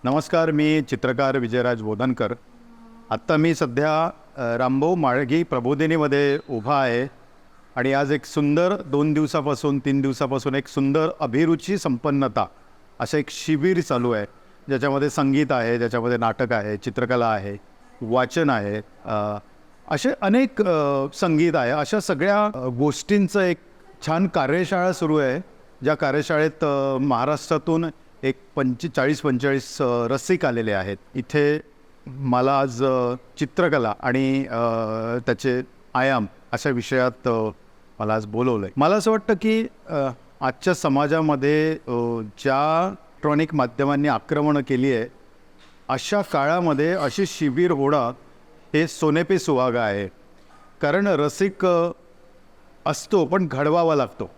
नमस्कार, मी चित्रकार विजयराज बोधनकर. आत्ता मी सध्या रामभाऊ म्हाळगी प्रबोधिनीमध्ये उभा आहे आणि आज एक सुंदर 2 दिवसापासून 3 दिवसापासून एक सुंदर अभिरुची संपन्नता असं एक शिबिर चालू आहे, ज्याच्यामध्ये संगीत आहे, ज्याच्यामध्ये नाटक आहे, चित्रकला आहे, वाचन आहे, असे अनेक संगीत आहे. अशा सगळ्या गोष्टींचं एक छान कार्यशाळा सुरू आहे, ज्या कार्यशाळेत महाराष्ट्रातून एक 40-45 रसिक आलेले आहेत. इथे मला आज चित्रकला आणि त्याचे आयाम अशा विषयात मला आज बोलवलं आहे. मला असं वाटतं की आजच्या समाजामध्ये ज्या इलेक्ट्रॉनिक माध्यमांनी आक्रमणं केली आहे, अशा काळामध्ये अशी शिबिर होणं हे सोने पे सुहागा आहे. कारण रसिक असतो पण घडवावा लागतो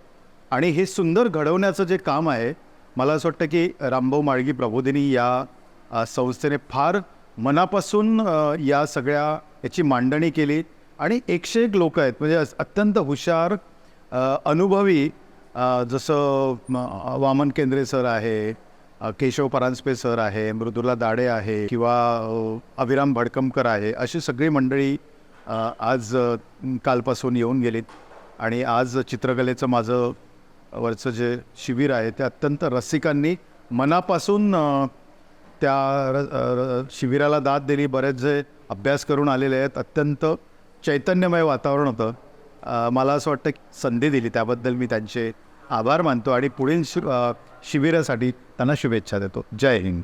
आणि हे सुंदर घडवण्याचं जे काम आहे, मला असं वाटतं की रामभाऊ म्हाळगी प्रबोधिनी या संस्थेने फार मनापासून या सगळ्या याची मांडणी केली आणि 101 लोक आहेत, म्हणजे अत्यंत हुशार, अनुभवी, जसं वामन केंद्रे सर आहे, केशव परांजपे सर आहे, मृदुला दाडे आहे किंवा अभिराम भडकमकर आहे. अशी सगळी मंडळी आज कालपासून येऊन गेलीत आणि आज चित्रकलेचं माझं वरचं जे शिबिर आहे ते अत्यंत रसिकांनी मनापासून त्या शिबिराला दाद दिली. बरेच जे अभ्यास करून आलेले आहेत, अत्यंत चैतन्यमय वातावरण होतं. मला असं वाटतं की संधी दिली त्याबद्दल मी त्यांचे आभार मानतो आणि पुढील शिबिरासाठी त्यांना शुभेच्छा देतो. जय हिंद.